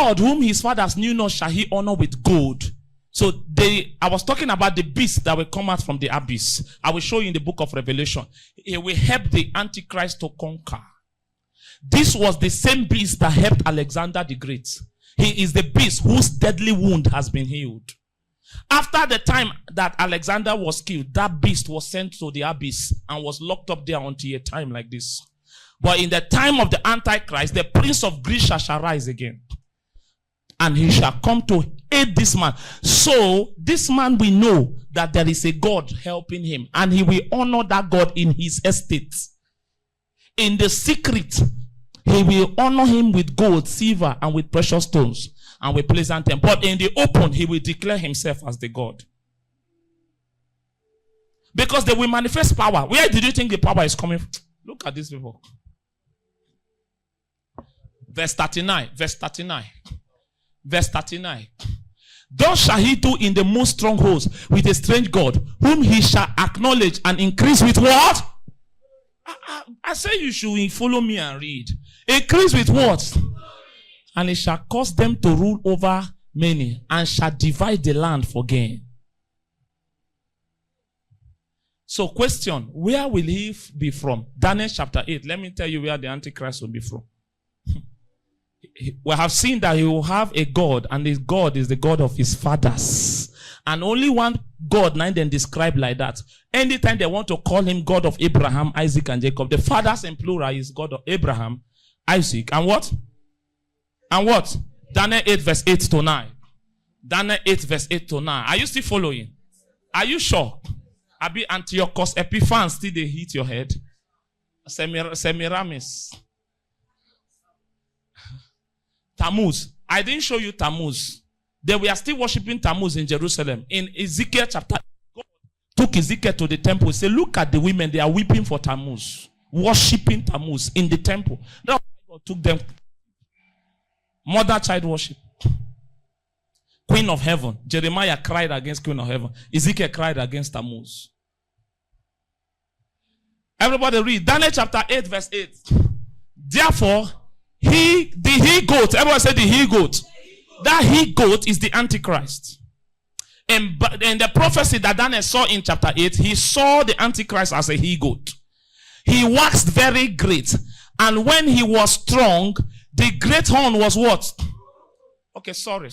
God whom his fathers knew not shall he honor with gold. So I was talking about the beast that will come out from the abyss. I will show you in the book of Revelation. It will help the Antichrist to conquer. This was the same beast that helped Alexander the Great. He is the beast whose deadly wound has been healed. After the time that Alexander was killed, that beast was sent to the abyss and was locked up there until a time like this. But in the time of the Antichrist, the prince of Greece shall rise again. And he shall come to aid this man. So this man will know that there is a God helping him. And he will honor that God in his estate. In the secret, he will honor him with gold, silver, and with precious stones, and with pleasant things. But in the open, he will declare himself as the God. Because they will manifest power. Where did you think the power is coming from? Look at these people. Verse 39. Verse 39. Verse 39. Thus shall he do in the most strongholds with a strange God, whom he shall acknowledge and increase with what? I say you should follow me and read. Increase with what? And he shall cause them to rule over many, and shall divide the land for gain. So question, where will he be from? Daniel chapter 8. Let me tell you where the Antichrist will be from. We have seen that he will have a God, and his God is the God of his fathers. And only one God now then described like that. Anytime they want to call him God of Abraham, Isaac, and Jacob, the fathers in plural is God of Abraham, Isaac, and what? And what? Daniel 8 verse 8 to 9. Daniel 8 verse 8 to 9. Are you still following? Are you sure? Abi Antiochus Epiphanes still they hit your head? Semiramis. Tammuz. I didn't show you Tammuz. They were still worshiping Tammuz in Jerusalem. In Ezekiel chapter, God took Ezekiel to the temple. He said, look at the women. They are weeping for Tammuz. Worshipping Tammuz in the temple. That's why God took them. Mother child worship. Queen of heaven. Jeremiah cried against Queen of heaven. Ezekiel cried against Tammuz. Everybody read. Daniel chapter 8 verse 8. Therefore, the he-goat. Everyone say the he-goat. That he-goat is the Antichrist. And the prophecy that Daniel saw in chapter 8, he saw the Antichrist as a he-goat. He waxed very great. And when he was strong, the great horn was what? Okay, sorry.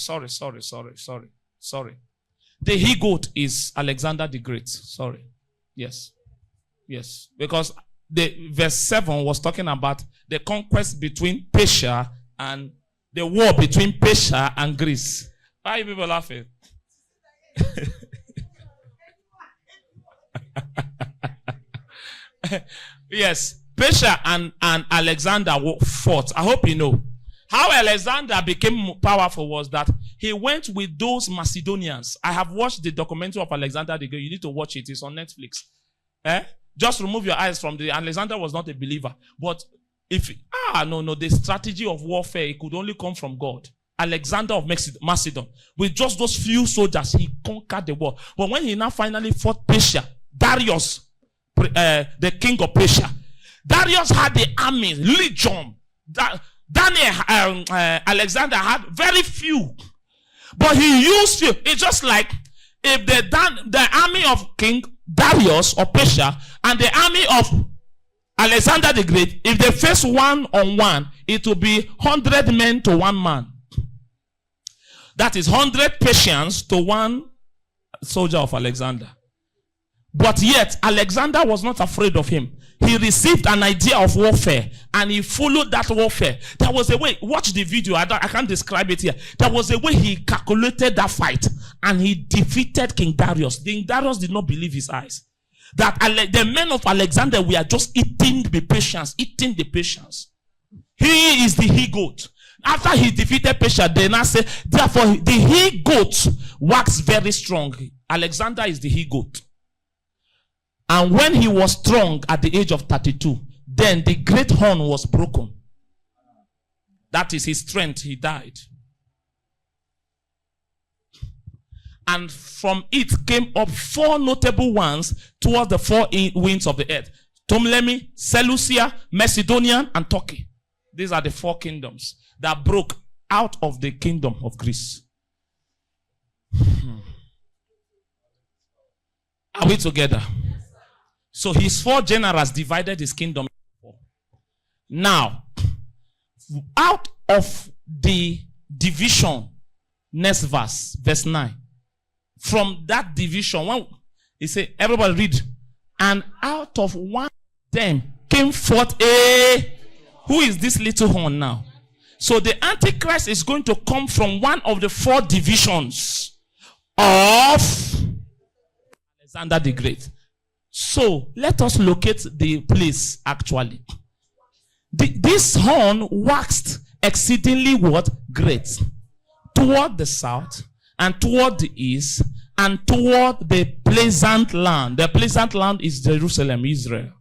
The he-goat is Alexander the Great. Sorry. Yes. Because the verse 7 was talking about the conquest between Persia and the war between Persia and Greece. Why are you people laughing? Yes, Persia and Alexander fought. I hope you know. How Alexander became powerful was that he went with those Macedonians. I have watched the documentary of Alexander the Great. You need to watch it. It's on Netflix. Just remove your eyes from the... Alexander was not a believer. But the strategy of warfare, it could only come from God. Alexander of Macedon, with just those few soldiers, he conquered the war. But when he now finally fought Persia, Darius, the king of Persia, Darius had the army, legion. Alexander had very few. But he used few. It's just like if the army of King Darius of Persia and the army of Alexander the Great, if they face one-on-one, it will be 100 men to one man. That is 100 Persians to one soldier of Alexander. But yet, Alexander was not afraid of him. He received an idea of warfare and he followed that warfare. There was a way, watch the video, I can't describe it here. There was a way he calculated that fight and he defeated King Darius. King Darius did not believe his eyes. That the men of Alexander were just eating the Persians. He is the he-goat. After he defeated Persia, they now say, therefore, the he-goat waxed very strong. Alexander is the he-goat. And when he was strong at the age of 32, then the great horn was broken. That is his strength. He died. And from it came up 4 notable ones towards the 4 winds of the earth. Ptolemy, Seleucia, Macedonian, and Turkey. These are the 4 kingdoms that broke out of the kingdom of Greece. Are we together? So his 4 generals divided his kingdom. Now, out of the division, next verse 9. From that division, when he said, everybody read, and out of one of them came forth who is this little horn now? So the Antichrist is going to come from one of the 4 divisions of Alexander the Great. So let us locate the place actually. This horn waxed exceedingly what? Great. Toward the south and toward the east and toward the pleasant land. The pleasant land is Jerusalem, Israel.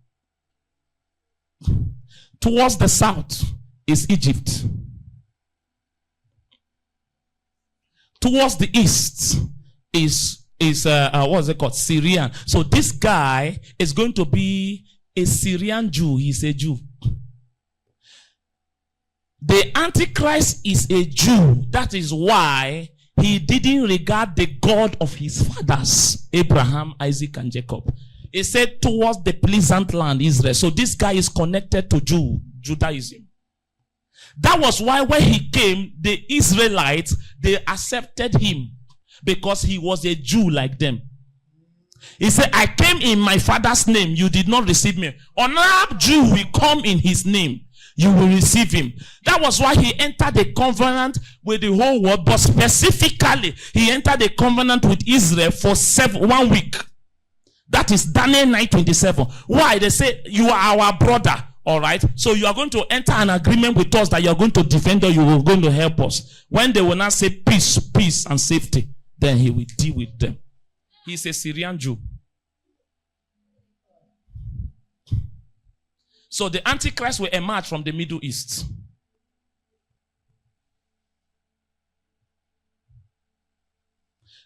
Towards the south is Egypt. Towards the east is what is it called? Syrian. So this guy is going to be a Syrian Jew. He's a Jew. The Antichrist is a Jew. That is why he didn't regard the God of his fathers, Abraham, Isaac, and Jacob. He said towards the pleasant land, Israel. So this guy is connected to Judaism. That was why when he came, the Israelites, they accepted him because he was a Jew like them. He said, I came in my father's name. You did not receive me. Another Jew will come in his name. You will receive him. That was why he entered the covenant with the whole world, but specifically, he entered the covenant with Israel for 1 week. That is Daniel 9:27. Why? They say, you are our brother. All right. So you are going to enter an agreement with us that you are going to defend us. You are going to help us. When they will not say peace, peace and safety, then he will deal with them. He's a Syrian Jew. So the Antichrist will emerge from the Middle East.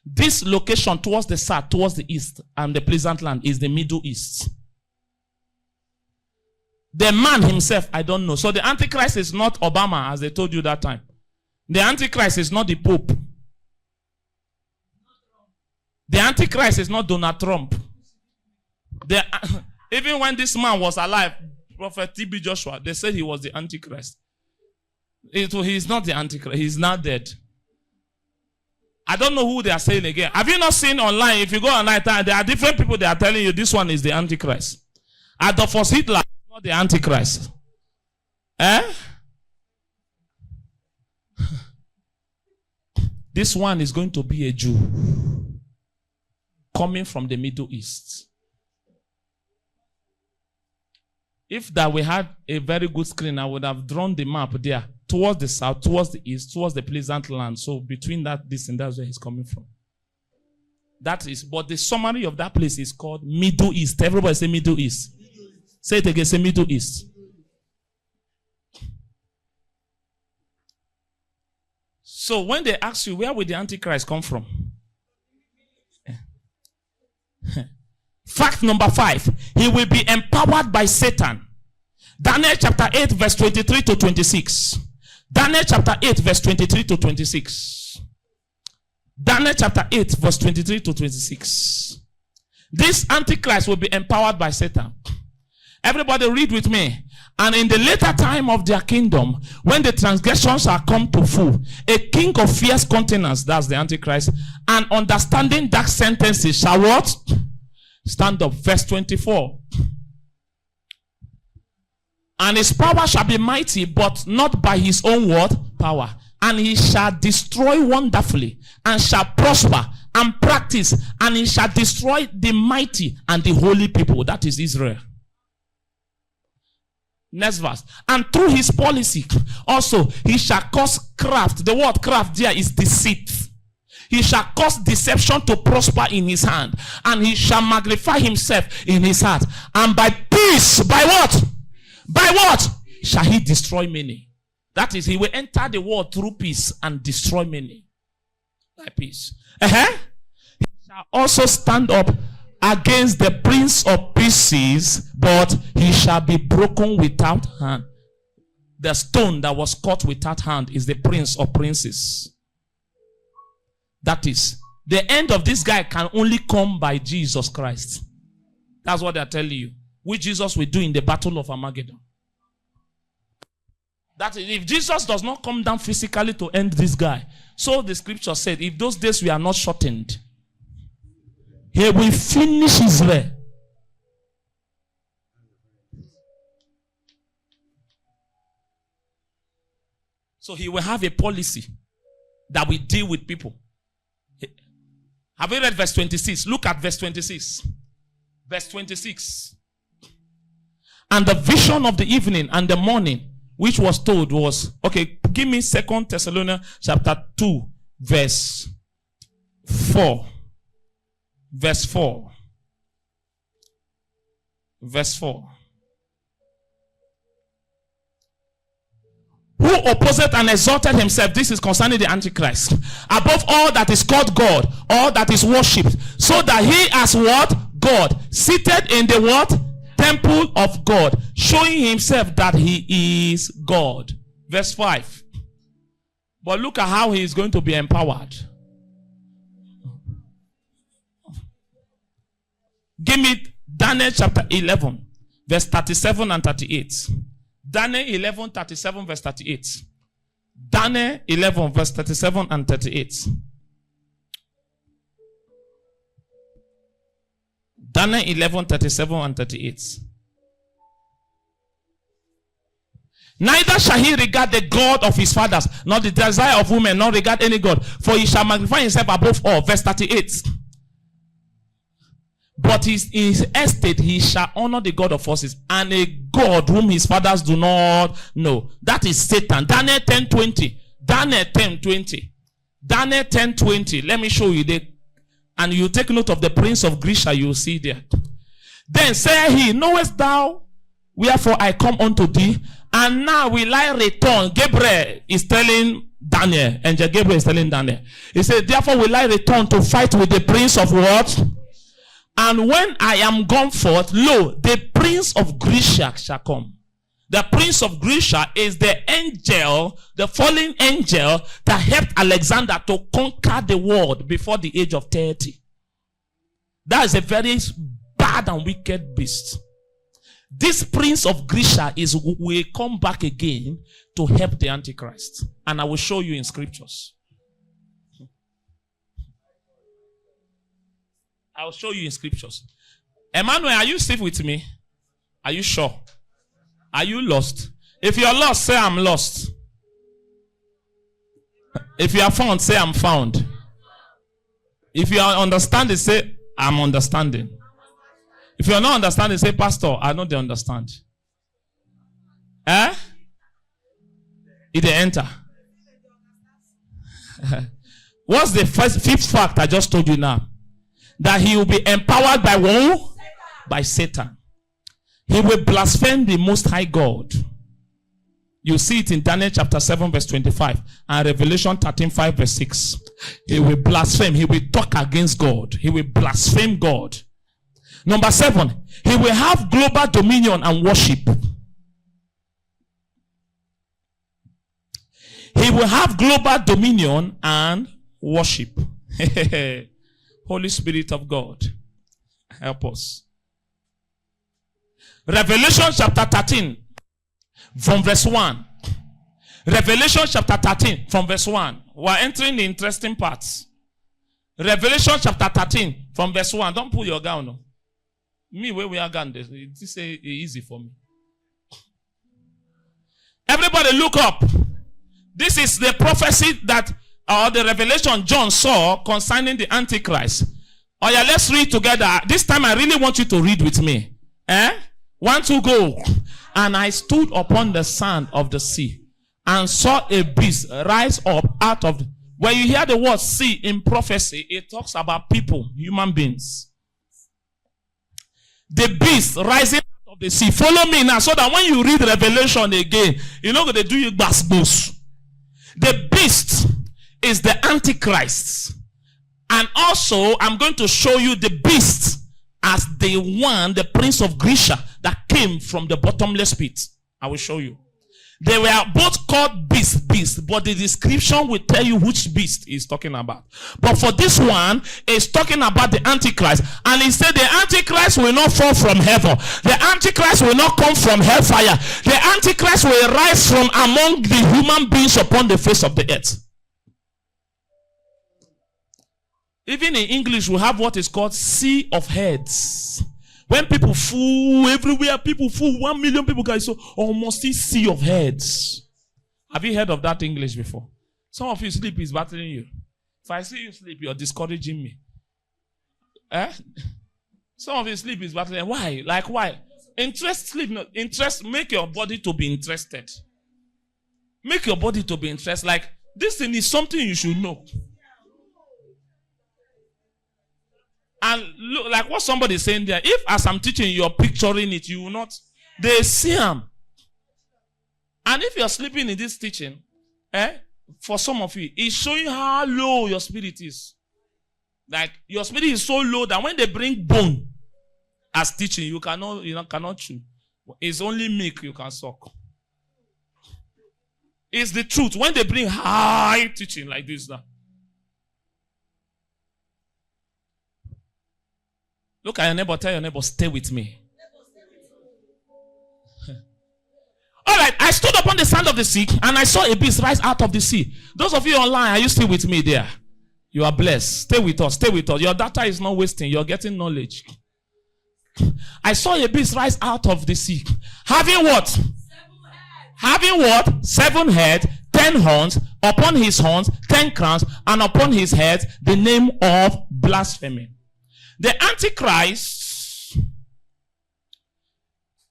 This location towards the south, towards the east, and the pleasant land is the Middle East. The man himself, I don't know. So the Antichrist is not Obama, as they told you that time. The Antichrist is not the Pope. The Antichrist is not Donald Trump. Even when this man was alive, Prophet T.B. Joshua, they said he was the Antichrist. He's not the Antichrist. He's not dead. I don't know who they are saying again. Have you not seen online? If you go online, there are different people that are telling you this one is the Antichrist. Adolf Hitler is not the Antichrist. This one is going to be a Jew coming from the Middle East. If that we had a very good screen, I would have drawn the map there towards the south, towards the east, towards the pleasant land. So between this and that's where he's coming from. That is, but the summary of that place is called Middle East. Everybody say Middle East. Middle East. Say it again, say Middle East. So when they ask you, where will the Antichrist come from? Fact number 5. He will be empowered by Satan. Daniel chapter 8 verse 23 to 26. Daniel chapter 8 verse 23 to 26. Daniel chapter 8 verse 23 to 26. This Antichrist will be empowered by Satan. Everybody read with me. And in the later time of their kingdom, when the transgressions are come to full, a king of fierce countenance, that's the Antichrist, and understanding dark sentences shall what? Stand up. Verse 24. And his power shall be mighty, but not by his own word power. And he shall destroy wonderfully, and shall prosper, and practice, and he shall destroy the mighty and the holy people. That is Israel. Next verse. And through his policy also he shall cause craft. The word craft there is deceit. He shall cause deception to prosper in his hand, and he shall magnify himself in his heart. And by peace, by what? By what? Shall he destroy many. That is, he will enter the world through peace and destroy many. By peace. He shall also stand up against the Prince of Pieces, but he shall be broken without hand. The stone that was cut without hand is the prince or princes. That is, the end of this guy can only come by Jesus Christ. That's what they're telling you. Which Jesus will do in the battle of Armageddon. That is, if Jesus does not come down physically to end this guy, so the scripture said, if those days were not shortened, he will finish Israel. So he will have a policy that will deal with people. Have you read verse 26? Look at verse 26. Verse 26. And the vision of the evening and the morning, which was told was, okay, give me 2 Thessalonians chapter 2, verse 4. Verse 4. Verse 4. Who opposeth and exalted himself, this is concerning the Antichrist, above all that is called God, all that is worshipped, so that he as what? God, seated in the what? Temple of God, showing himself that he is God. Verse 5. But look at how he is going to be empowered. Give me Daniel chapter 11, verse 37 and 38. Daniel 11, 37, verse 38. Daniel 11, verse 37 and 38. Daniel 11, 37 and 38. Neither shall he regard the God of his fathers, nor the desire of women, nor regard any God, for he shall magnify himself above all. Verse 38. But in his estate he shall honor the God of forces, and a God whom his fathers do not know. That is Satan. Daniel 10:20. Daniel 10:20. Daniel 10:20. Let me show you the, and you take note of the prince of Grecia, you will see there. Then said he, knowest thou wherefore I come unto thee? And now will I return. Gabriel is telling Daniel. Angel Gabriel is telling Daniel. He said, therefore will I return to fight with the prince of what? And when I am gone forth, lo, the prince of Grecia shall come. The prince of Grecia is the angel, the fallen angel that helped Alexander to conquer the world before the age of 30. That is a very bad and wicked beast. This prince of Grecia will come back again to help the Antichrist. And I will show you in scriptures. I will show you in scriptures. Emmanuel, are you still with me? Are you sure? Are you lost? If you are lost, say I'm lost. If you are found, say I'm found. If you are understanding, say I'm understanding. If you are not understanding, say Pastor, I know they understand. Eh? It they enter. What's the fifth fact I just told you now? That he will be empowered by who? By Satan. He will blaspheme the Most High God. You see it in Daniel chapter 7 verse 25 and Revelation 13:5 verse 6. He will blaspheme. He will talk against God. He will blaspheme God. Number 7, he will have global dominion and worship. He will have global dominion and worship. Holy Spirit of God, help us. Revelation chapter 13 from verse 1. Revelation chapter 13 from verse 1. We're entering the interesting parts. Revelation chapter 13 from verse 1. Don't pull your gown. No. Me, where we are going, this is easy for me. Everybody look up. This is the prophecy that or the revelation John saw concerning the Antichrist. Oh yeah, let's read together. This time I really want you to read with me. 1, 2, go. And I stood upon the sand of the sea and saw a beast rise up out of the... When you hear the word sea in prophecy, it talks about people, human beings. The beast rising out of the sea. Follow me now so that when you read Revelation again, you're not going to do your basbos. The beast is the Antichrist. And also, I'm going to show you the beast as the one, the prince of Grecia, that came from the bottomless pit. I will show you. They were both called beast, but the description will tell you which beast he's talking about. But for this one, it's talking about the Antichrist. And he said the Antichrist will not fall from heaven. The Antichrist will not come from hellfire. The Antichrist will rise from among the human beings upon the face of the earth. Even in English, we have what is called sea of heads. When people fool everywhere, people fool 1 million people, guys, so almost a sea of heads. Have you heard of that English before? Some of you sleep is battering you. If I see you sleep, you're discouraging me. Some of you sleep is battering. Why? Like why? Interest, make your body to be interested. Make your body to be interested. Like this thing is something you should know. And look, like what somebody is saying there, if as I'm teaching you're picturing it, you will not. They see them. And if you're sleeping in this teaching, for some of you, it's showing how low your spirit is. Like your spirit is so low that when they bring bone as teaching, you cannot chew. It's only milk you can suck. It's the truth. When they bring high teaching like this now. Look at your neighbor, tell your neighbor, stay with me. All right, I stood upon the sand of the sea and I saw a beast rise out of the sea. Those of you online, are you still with me there? You are blessed. Stay with us. Stay with us. Your data is not wasting. You're getting knowledge. I saw a beast rise out of the sea. Having what? 7 heads. Having what? 7 heads, 10 horns, upon his horns, 10 crowns, and upon his head the name of blasphemy. The Antichrist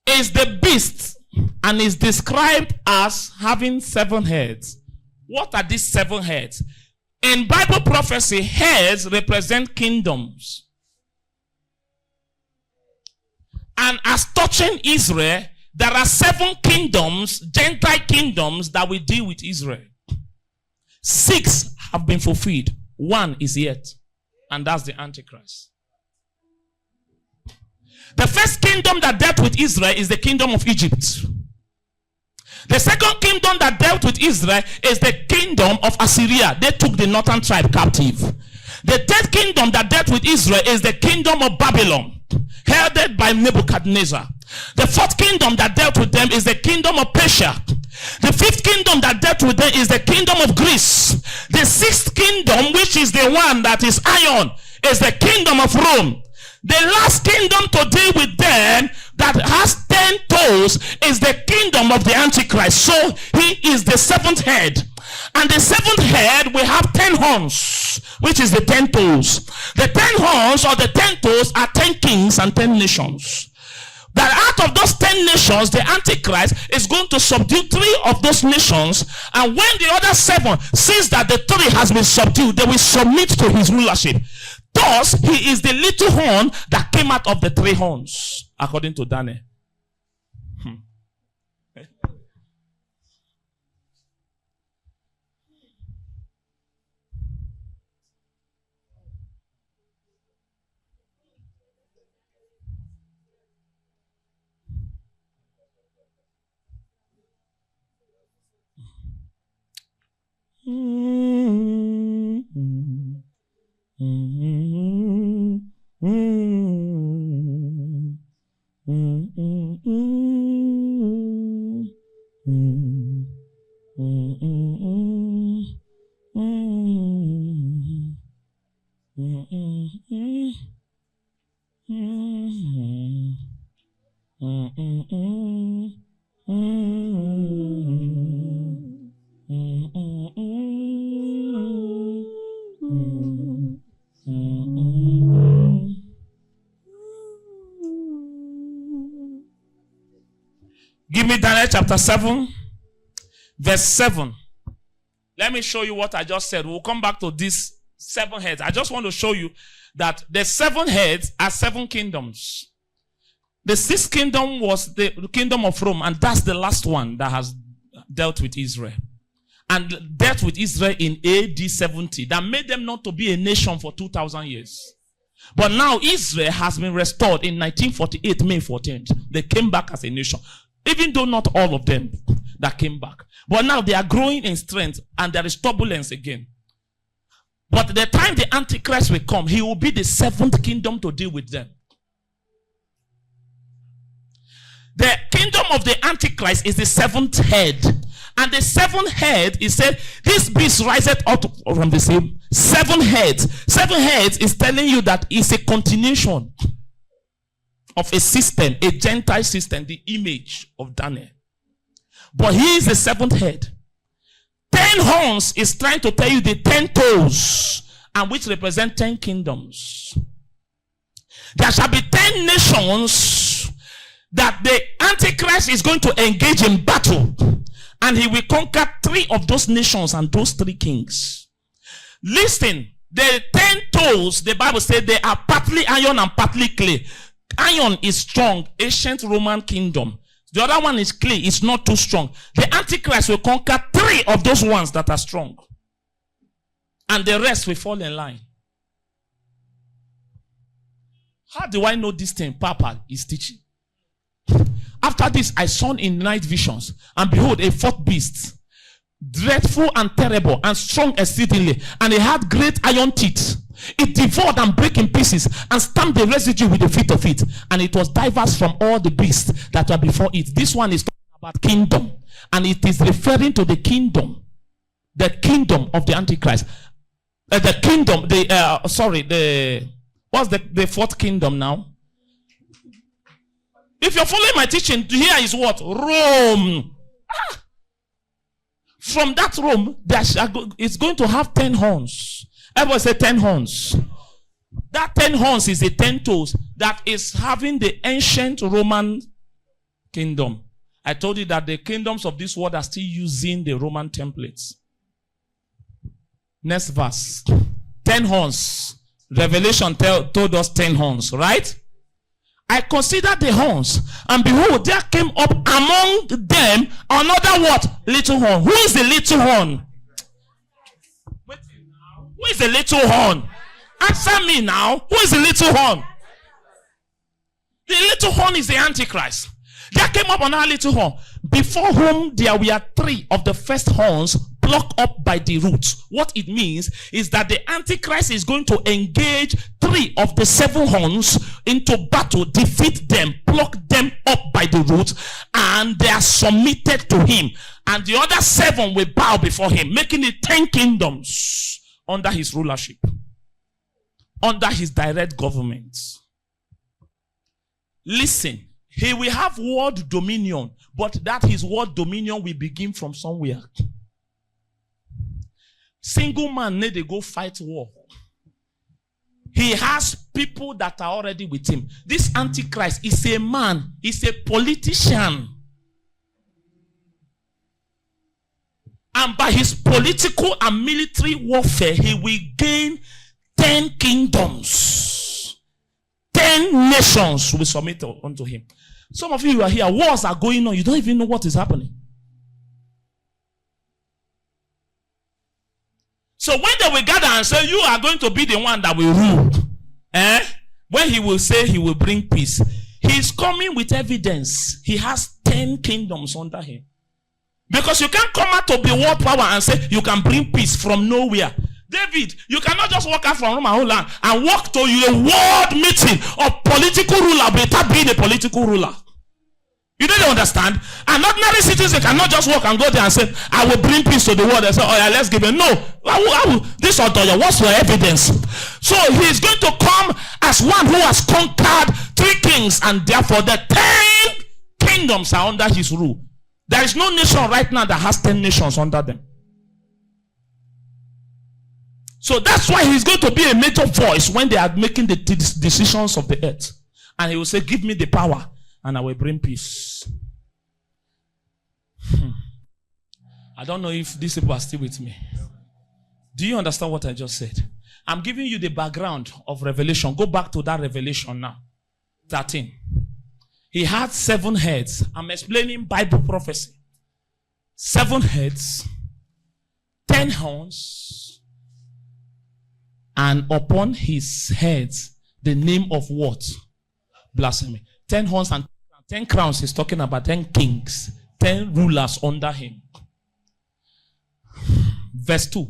is the beast and is described as having 7 heads. What are these 7 heads? In Bible prophecy, heads represent kingdoms. And as touching Israel, there are 7 kingdoms, Gentile kingdoms, that will deal with Israel. 6 have been fulfilled. 1 is yet. And that's the Antichrist. The first kingdom that dealt with Israel is the kingdom of Egypt. The second kingdom that dealt with Israel is the kingdom of Assyria. They took the northern tribe captive. The third kingdom that dealt with Israel is the kingdom of Babylon, headed by Nebuchadnezzar. The fourth kingdom that dealt with them is the kingdom of Persia. The fifth kingdom that dealt with them is the kingdom of Greece. The sixth kingdom, which is the one that is iron, is the kingdom of Rome. The last kingdom to deal with them that has 10 toes is the kingdom of the Antichrist. So he is the 7th head. And the 7th head will have 10 horns, which is the 10 toes. The 10 horns or the 10 toes are 10 kings and 10 nations. That out of those 10 nations, the Antichrist is going to subdue 3 of those nations. And when the other 7 sees that the 3 has been subdued, they will submit to his rulership. Thus, he is the little horn that came out of the 3 horns, according to Daniel. Give me Daniel chapter 7, verse 7. Let me show you what I just said. We'll come back to these 7 heads. I just want to show you that the 7 heads are 7 kingdoms. The 6th kingdom was the kingdom of Rome, and that's the last one that has dealt with Israel. And dealt with Israel in AD 70. That made them not to be a nation for 2,000 years. But now Israel has been restored in 1948, May 14th. They came back as a nation. Even though not all of them. that came back. But now they are growing in strength and there is turbulence again. But the time the Antichrist will come, he will be the seventh kingdom to deal with them. The kingdom of the Antichrist is the seventh head. And the seventh head, he said, this beast riseth out from the same seven heads. Seven heads is telling you that it's a continuation of a system, a Gentile system, the image of Daniel. But he is the seventh head. 10 horns is trying to tell you the 10 toes, and which represent 10 kingdoms. There shall be 10 nations that the Antichrist is going to engage in battle, and he will conquer 3 of those nations and those 3 kings. Listen, the 10 toes, the Bible said they are partly iron and partly clay. Iron is strong, ancient Roman kingdom. The other one is clay, it's not too strong. The Antichrist will conquer 3 of those ones that are strong. And the rest will fall in line. How do I know this thing? Papa is teaching. After this, I saw in night visions, and behold, a fourth beast, dreadful and terrible, and strong exceedingly, and it had great iron teeth. It devoured and brake in pieces, and stamped the residue with the feet of it, and it was diverse from all the beasts that were before it. This one is talking about kingdom, and it is referring to the kingdom of the Antichrist. What's the fourth kingdom now? If you're following my teaching, here is what? Rome. From that Rome, it's going to have 10 horns. Everybody say 10 horns. That 10 horns is the 10 toes that is having the ancient Roman kingdom. I told you that the kingdoms of this world are still using the Roman templates. Next verse. 10 horns. Revelation told us 10 horns, right? I considered the horns, and behold, there came up among them another what? Little horn. Who is the little horn? Who is the little horn? Answer me now. Who is the little horn? The little horn is the Antichrist. There came up another little horn, before whom there were 3 of the first horns plucked up by the roots. What it means is that the Antichrist is going to engage 3 of the 7 horns into battle, defeat them, pluck them up by the roots, and they are submitted to him. And the other 7 will bow before him, making it 10 kingdoms under his rulership, under his direct government. Listen. He will have world dominion, but that his world dominion will begin from somewhere. Single man need to go fight war. He has people that are already with him. This Antichrist is a man, is a politician. And by his political and military warfare, he will gain 10 kingdoms. 10 nations will submit unto him. Some of you are here, wars are going on, you don't even know what is happening. So when they will gather and say, you are going to be the one that will rule, when he will say he will bring peace, he is coming with evidence. He has 10 kingdoms under him. Because you can't come out to be world power and say you can bring peace from nowhere. David, you cannot just walk out from Rome and walk to a world meeting of political ruler without being a political ruler. You don't understand? An ordinary citizen cannot just walk and go there and say, I will bring peace to the world and say, oh yeah, let's give it. No. This or that, what's your evidence? So he is going to come as one who has conquered 3 kings, and therefore the 10 kingdoms are under his rule. There is no nation right now that has 10 nations under them. So that's why he's going to be a major voice when they are making the decisions of the earth. And he will say, give me the power and I will bring peace. I don't know if these people are still with me. Do you understand what I just said? I'm giving you the background of Revelation. Go back to that Revelation now. 13. He had 7 heads. I'm explaining Bible prophecy. 7 heads, 10 horns, and upon his heads, the name of what? Blasphemy. 10 horns and 10 crowns. He's talking about 10 kings. 10 rulers under him. Verse 2.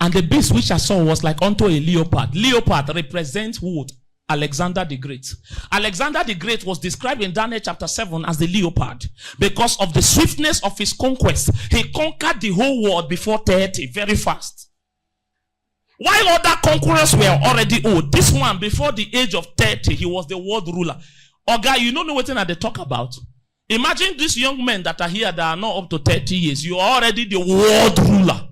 And the beast which I saw was like unto a leopard. Leopard represents what? Alexander the Great. Alexander the Great was described in Daniel chapter 7 as the leopard because of the swiftness of his conquest. He conquered the whole world before 30, very fast. While other conquerors were already old, this one, before the age of 30, he was the world ruler. Oga, you don't know what they talk about. Imagine these young men that are here that are not up to 30 years. You are already the world ruler.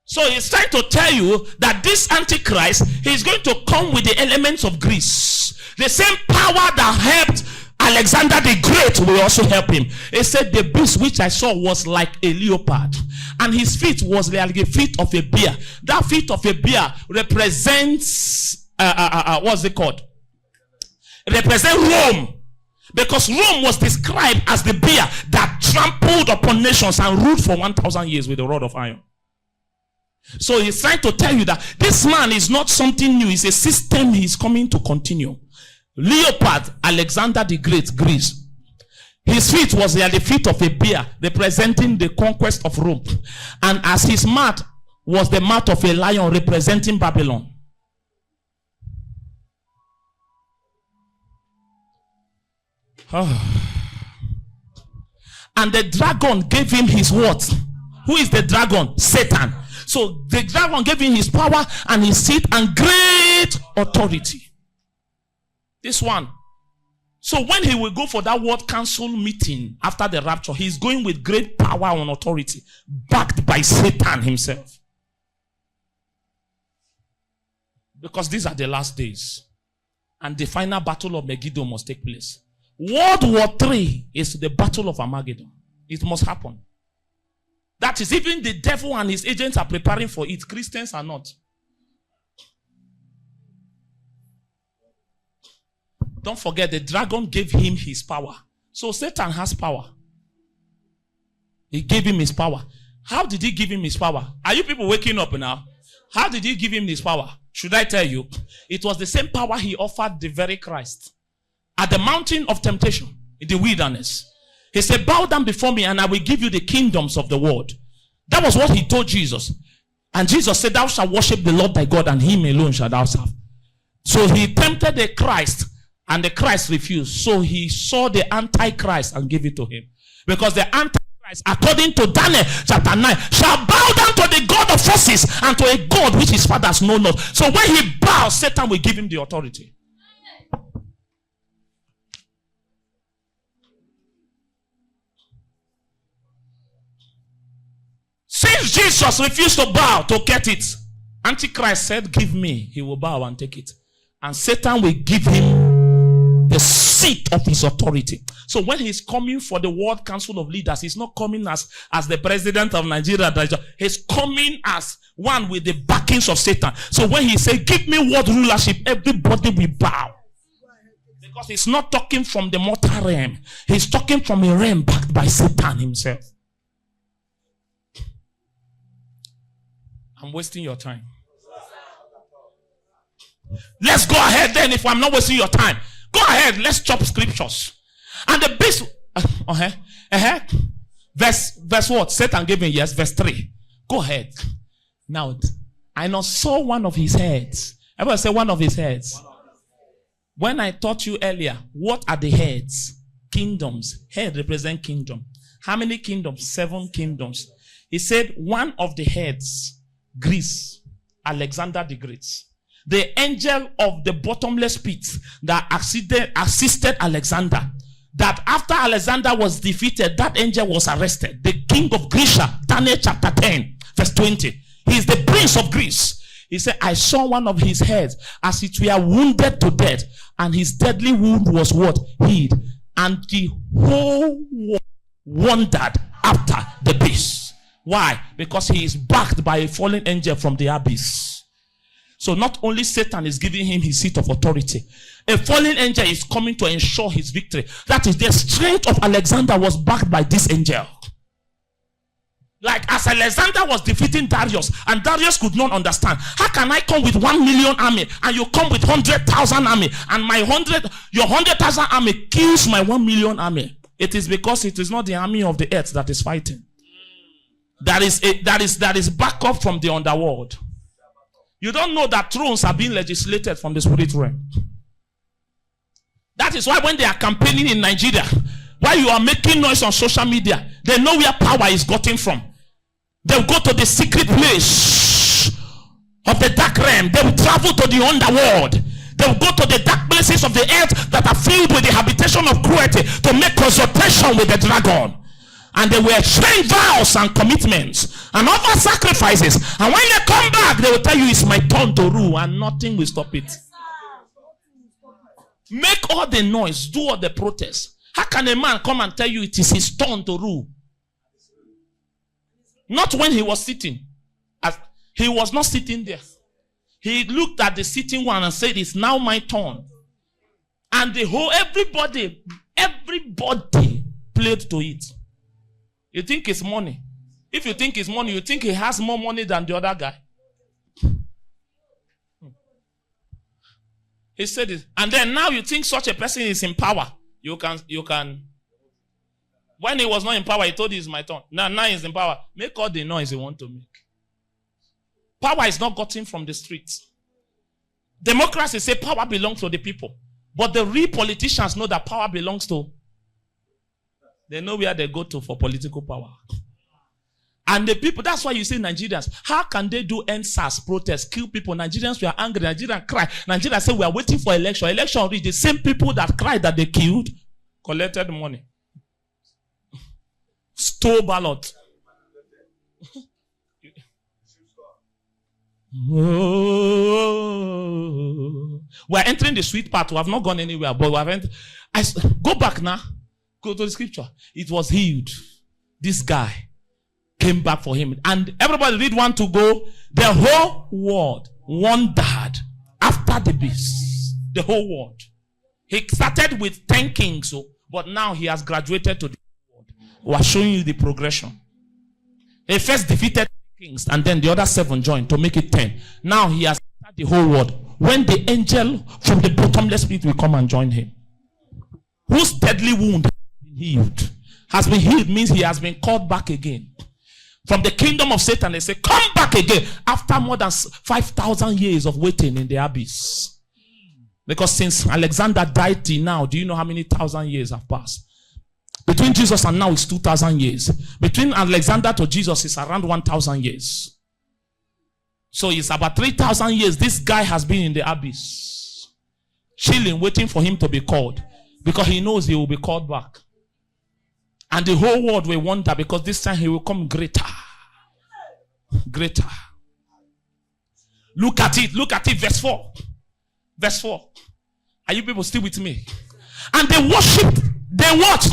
So he's trying to tell you that this Antichrist, he's going to come with the elements of Greece. The same power that helped Alexander the Great will also help him. He said the beast which I saw was like a leopard, and his feet was like the feet of a bear. That feet of a bear represents what's it called? Represent Rome. Because Rome was described as the bear that trampled upon nations and ruled for 1,000 years with a rod of iron. So he's trying to tell you that this man is not something new. It's a system he's coming to continue. Leopard, Alexander the Great, Greece. His feet was like the feet of a bear, representing the conquest of Rome. And as his mouth was the mouth of a lion, representing Babylon. And the dragon gave him his what? Who is the dragon? Satan. So the dragon gave him his power and his seat and great authority. This one. So when he will go for that World Council meeting after the rapture, he's going with great power and authority, backed by Satan himself. Because these are the last days. And the final battle of Megiddo must take place. World War III is the battle of Armageddon. It must happen. That is, even the devil and his agents are preparing for it. Christians are not. Don't forget, the dragon gave him his power. So Satan has power. He gave him his power. How did he give him his power? Are you people waking up now? How did he give him his power? Should I tell you? It was the same power he offered the very Christ. At the mountain of temptation, in the wilderness. He said, bow down before me and I will give you the kingdoms of the world. That was what he told Jesus. And Jesus said, thou shalt worship the Lord thy God and him alone shalt thou serve. So he tempted the Christ and the Christ refused. So he saw the Antichrist and gave it to him. Because the Antichrist, according to Daniel chapter 9, shall bow down to the God of forces and to a God which his fathers know not. So when he bows, Satan will give him the authority. Since Jesus refused to bow to get it, Antichrist said, give me. He will bow and take it. And Satan will give him the seat of his authority. So when he's coming for the World Council of Leaders, he's not coming as the president of Nigeria. He's coming as one with the backings of Satan. So when he says, give me world rulership, everybody will bow. Because he's not talking from the mortal realm. He's talking from a realm backed by Satan himself. I'm wasting your time. Let's go ahead then. If I'm not wasting your time, go ahead. Let's chop scriptures. And the beast, verse what? Satan gave him, yes, verse 3. Go ahead. Now, I now saw one of his heads. Everybody say one of his heads. When I taught you earlier, what are the heads? Kingdoms. Head represent kingdom. How many kingdoms? 7 kingdoms. He said one of the heads, Greece, Alexander the Great. The angel of the bottomless pit that assisted Alexander. That after Alexander was defeated, that angel was arrested. The king of Greece, Daniel chapter 10, verse 20. He is the prince of Greece. He said, I saw one of his heads as it were wounded to death, and his deadly wound was what? Hid. And the whole world wondered after the beast. Why? Because he is backed by a fallen angel from the abyss. So not only Satan is giving him his seat of authority, a fallen angel is coming to ensure his victory. That is, the strength of Alexander was backed by this angel. Like as Alexander was defeating Darius, and Darius could not understand. How can I come with 1 million army and you come with 100,000 army, and your 100,000 army kills my 1 million army? It is because it is not the army of the earth that is fighting. That is backup from the underworld. You don't know that thrones are being legislated from the spirit realm. That is why when they are campaigning in Nigeria, while you are making noise on social media, they know where power is gotten from. They'll go to the secret place of the dark realm. They will travel to the underworld. They will go to the dark places of the earth that are filled with the habitation of cruelty to make consultation with the dragon. And they will exchange vows and commitments and offer sacrifices. And when they come back, they will tell you it's my turn to rule, and nothing will stop it. Make all the noise, do all the protests. How can a man come and tell you it is his turn to rule? Not when he was sitting. He was not sitting there. He looked at the sitting one and said, it's now my turn. And everybody played to it. You think it's money. If you think it's money, you think he has more money than the other guy. He said it. And then now you think such a person is in power. You can. When he was not in power, he told you it's my turn. Now he's in power. Make all the noise you want to make. Power is not gotten from the streets. Democracy say power belongs to the people. But the real politicians know that power belongs to. They know where they go to for political power. And the people, that's why you see Nigerians, how can they do NSAS protests, kill people? Nigerians were angry, Nigerians cry. Nigerians say we are waiting for election. Election reach. The same people that cried that they killed, collected money. Stole ballot. We're entering the sweet part. We have not gone anywhere, but we have entered. Go back now. Go to the scripture. It was healed. This guy came back for him. And everybody read 1 to go. The whole world wondered after the beast. The whole world. He started with 10 kings, but now he has graduated to the world. We are showing you the progression. He first defeated kings, and then the other 7 joined to make it 10. Now he has entered the whole world. When the angel from the bottomless pit will come and join him, whose deadly wound has been healed means he has been called back again from the kingdom of Satan. They say, come back again after more than 5,000 years of waiting in the abyss. Because since Alexander died till now, do you know how many thousand years have passed? Between Jesus and now is 2,000 years. Between Alexander to Jesus is around 1,000 years. So it's about 3,000 years this guy has been in the abyss, chilling, waiting for him to be called, because he knows he will be called back. And the whole world will wonder, because this time he will come greater. Greater. Look at it, verse 4. Verse 4. Are you people still with me? And they worshipped, they what?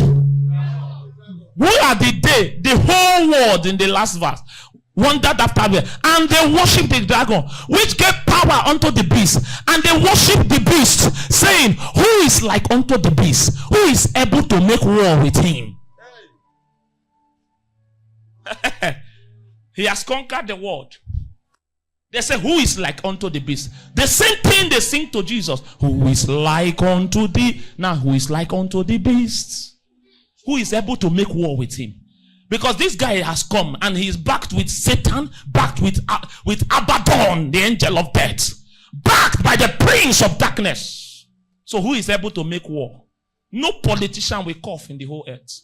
Who are they? The whole world in the last verse wondered after them. And they worshipped the dragon, which gave power unto the beast. And they worshipped the beast, saying, who is like unto the beast? Who is able to make war with him? He has conquered the world. They say, who is like unto the beast? The same thing they sing to Jesus. Who is like unto thee? Now, who is like unto the beast? Who is able to make war with him? Because this guy has come and he is backed with Satan, backed with Abaddon, the angel of death, backed by the prince of darkness. So who is able to make war? No politician will cough in the whole earth.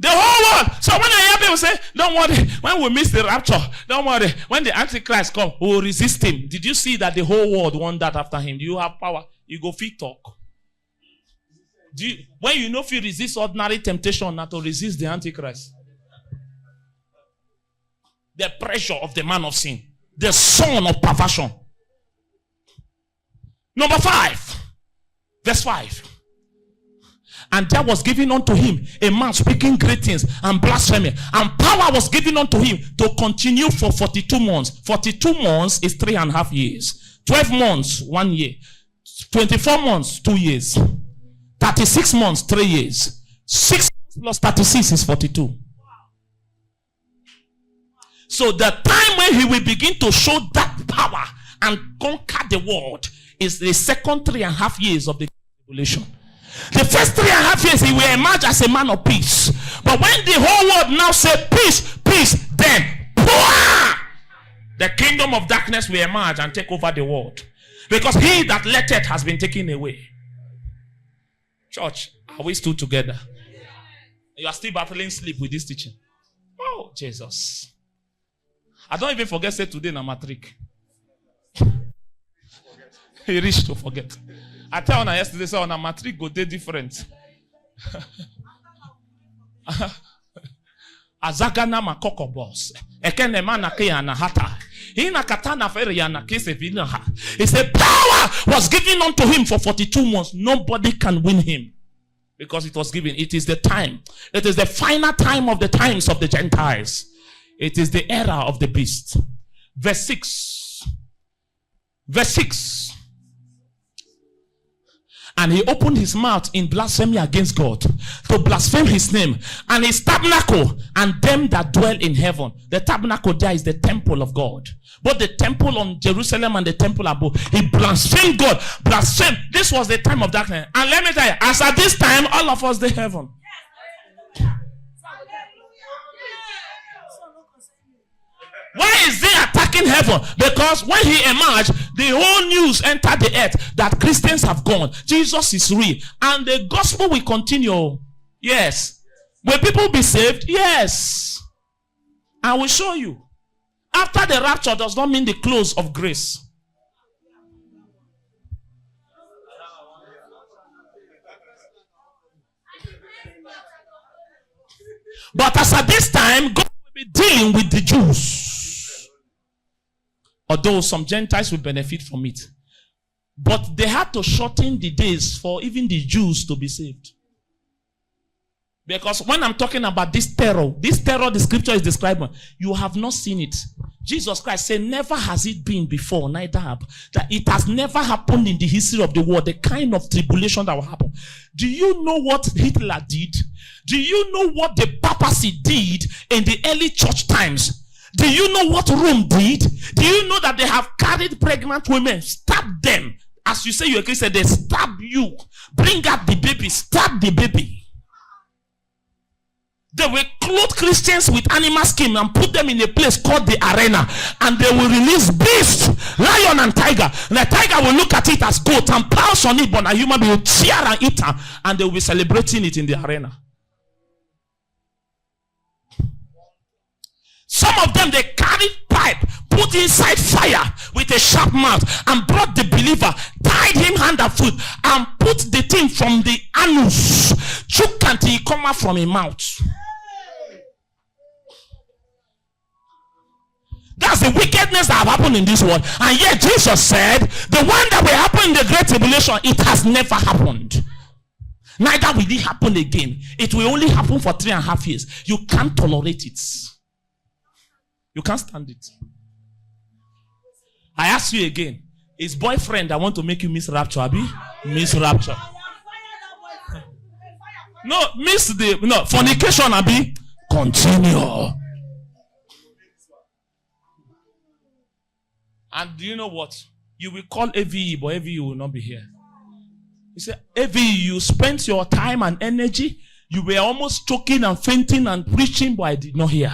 The whole world. So when I hear people say, don't worry, when we miss the rapture, don't worry, when the Antichrist comes, we will resist him. Did you see that the whole world wondered after him? Do you have power? You go fit talk. When you know if you resist ordinary temptation, not to resist the Antichrist. The pressure of the man of sin. The son of perversion. Number 5. Verse 5. And there was given unto him a man speaking great things and blasphemy. And power was given unto him to continue for 42 months. 42 months is 3.5 years. 12 months, 1 year. 24 months, 2 years. 36 months, 3 years. 6 plus 36 is 42. So the time when he will begin to show that power and conquer the world is the second 3.5 years of the tribulation. The first 3.5 years he will emerge as a man of peace. But when the whole world now say peace, peace, then the kingdom of darkness will emerge and take over the world. Because he that letteth has been taken away. Church, are we still together? You are still battling sleep with this teaching. Oh, Jesus. I don't even forget say today na matric. He reached to forget. I tell you yesterday, say on a matric go dey different. Azagana makoko boss. Ekene mana ke na hata. Ina katana fere yana kese vina ha. He said power was given unto him for 42 months. Nobody can win him. Because it was given. It is the time. It is the final time of the times of the Gentiles. It is the era of the beast. Verse 6. Verse 6. And he opened his mouth in blasphemy against God, to blaspheme his name, and his tabernacle, and them that dwell in heaven. The tabernacle there is the temple of God. Both the temple on Jerusalem and the temple above. He blasphemed God. Blasphemed. This was the time of darkness. And let me tell you, as at this time, all of us, the heaven. Why is he attacking heaven? Because when he emerged, the whole news entered the earth that Christians have gone. Jesus is real. And the gospel will continue. Yes. Will people be saved? Yes. I will show you. After the rapture does not mean the close of grace. But as at this time, God will be dealing with the Jews. Although some Gentiles will benefit from it. But they had to shorten the days for even the Jews to be saved. Because when I'm talking about this terror the scripture is describing, you have not seen it. Jesus Christ said, never has it been before, neither have. That it has never happened in the history of the world, the kind of tribulation that will happen. Do you know what Hitler did? Do you know what the papacy did in the early church times? Do you know what Rome did? Do you know that they have carried pregnant women, stabbed them? As you say you're a Christian, they stab you. Bring out the baby, stab the baby. They will clothe Christians with animal skin and put them in a place called the arena. And they will release beasts, lion and tiger. And the tiger will look at it as goat and pounce on it, but a human being will cheer and eat her. And they will be celebrating it in the arena. Some of them, they carried pipe, put inside fire with a sharp mouth, and brought the believer, tied him hand and foot, and put the thing from the anus, chook until he come out from his mouth. That's the wickedness that have happened in this world. And yet Jesus said, the one that will happen in the great tribulation, it has never happened. Neither will it happen again. It will only happen for 3.5 years. You can't tolerate it. You can't stand it. I ask you again, is boyfriend that want to make you miss rapture, Abi? Miss rapture. No, fornication, Abi. Continue. And do you know what? You will call AVE, but AVE will not be here. You say, AVE, you spent your time and energy. You were almost choking and fainting and preaching, but I did not hear.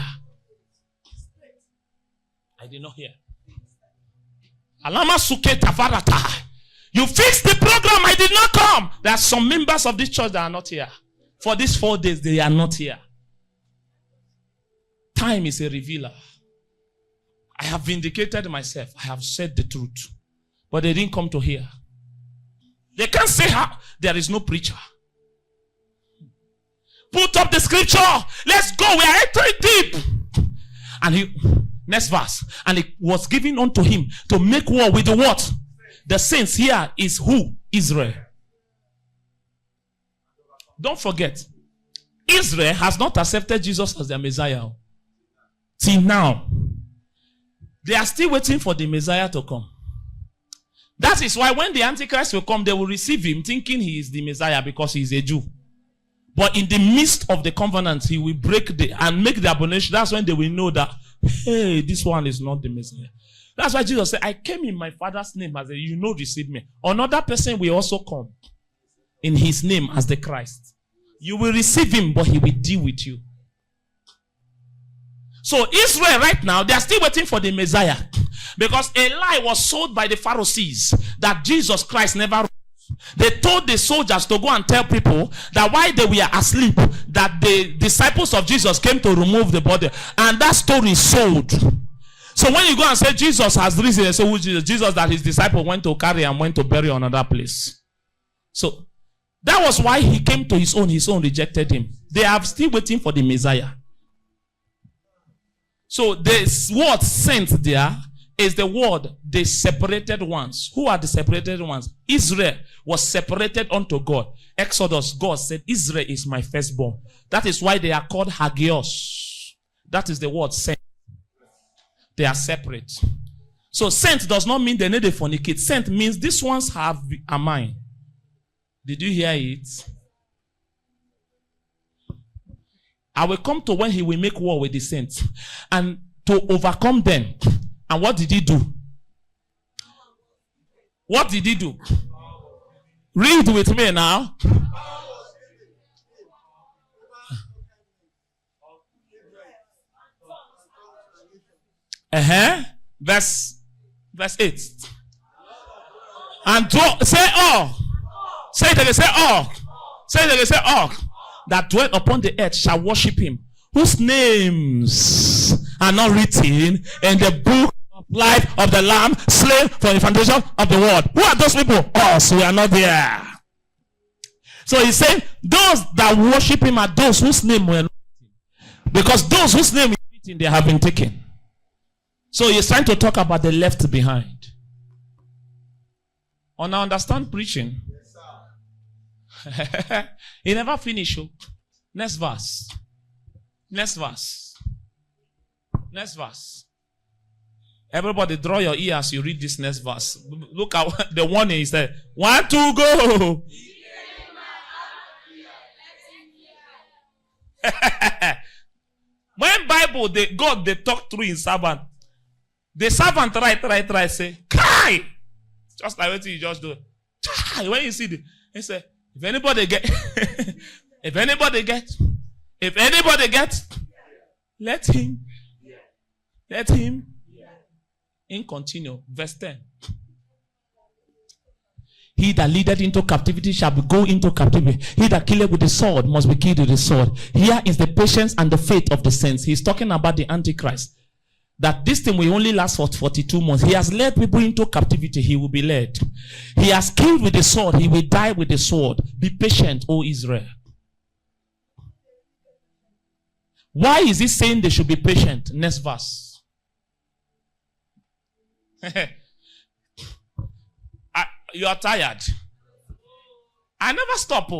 I did not hear. Alama suke tavarata. You fixed the program. I did not come. There are some members of this church that are not here. For these 4 days, they are not here. Time is a revealer. I have vindicated myself. I have said the truth. But they didn't come to hear. They can't say how there is no preacher. Put up the scripture. Let's go. We are entering deep. And next verse. And it was given unto him to make war with the what? The saints here is who? Israel. Don't forget. Israel has not accepted Jesus as their Messiah. Till now. They are still waiting for the Messiah to come. That is why when the Antichrist will come, they will receive him thinking he is the Messiah because he is a Jew. But in the midst of the covenant, he will break and make the abomination. That's when they will know that, hey, this one is not the Messiah. That's why Jesus said, I came in my Father's name as receive me. Another person will also come in his name as the Christ. You will receive him, but he will deal with you. So Israel right now, they are still waiting for the Messiah. Because a lie was sold by the Pharisees that Jesus Christ never rose. They told the soldiers to go and tell people that while they were asleep, that the disciples of Jesus came to remove the body. And that story is sold. So when you go and say Jesus has risen, they say, who Jesus? Jesus that his disciple went to carry and went to bury on another place. So that was why he came to his own rejected him. They are still waiting for the Messiah. So the word sent there is the word the separated ones. Who are the separated ones? Israel was separated unto God. Exodus, God said, Israel is my firstborn. That is why they are called Hagios. That is the word sent. They are separate. So sent does not mean they need to fornicate. Sent means these ones are mine. Did you hear it? I will come to when he will make war with the saints. And to overcome them. And what did he do? What did he do? Read with me now. Verse 8. And say all. Say it again, say all. Say it again, say all. That dwell upon the earth shall worship him, whose names are not written in the book of life of the Lamb, slain from the foundation of the world. Who are those people? Us. We are not there. So he's saying, those that worship him are those whose name were not written. Because those whose name is written, they have been taken. So he's trying to talk about the left behind. Oh, now understand preaching. He never finished. Next verse. Next verse. Next verse. Everybody draw your ear as you read this next verse. Look at the warning. He said, 1, 2, go. When Bible, God, they talk through his servant. The servant try, say, Kai! Just like what you just do. When you see he say, if anybody get, let him in continue. Verse 10. He that leadeth into captivity shall go into captivity. He that killeth with the sword must be killed with the sword. Here is the patience and the faith of the saints. He's talking about the Antichrist. That this thing will only last for 42 months. He has led people into captivity. He will be led. He has killed with the sword. He will die with the sword. Be patient, O Israel. Why is he saying they should be patient? Next verse. You are tired. I never stop.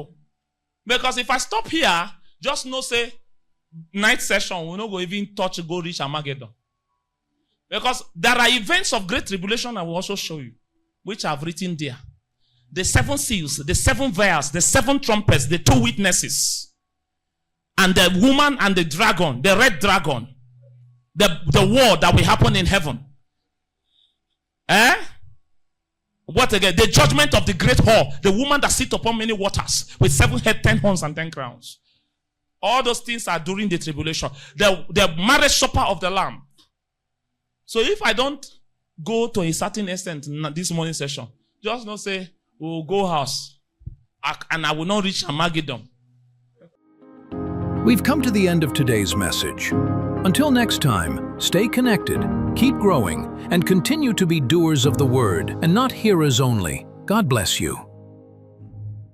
Because if I stop here, just no say, night session, we're not going to even touch, go reach Armageddon. Because there are events of great tribulation I will also show you, which I've written there. The 7 seals, the 7 vials, the 7 trumpets, the 2 witnesses, and the woman and the dragon, the red dragon, the war that will happen in heaven. What again? The judgment of the great whore, the woman that sits upon many waters with 7 heads, 10 horns, and 10 crowns. All those things are during the tribulation. The marriage supper of the Lamb. So if I don't go to a certain extent in this morning session, just not say, we'll go house, and I will not reach Armageddon. We've come to the end of today's message. Until next time, stay connected, keep growing, and continue to be doers of the word and not hearers only. God bless you.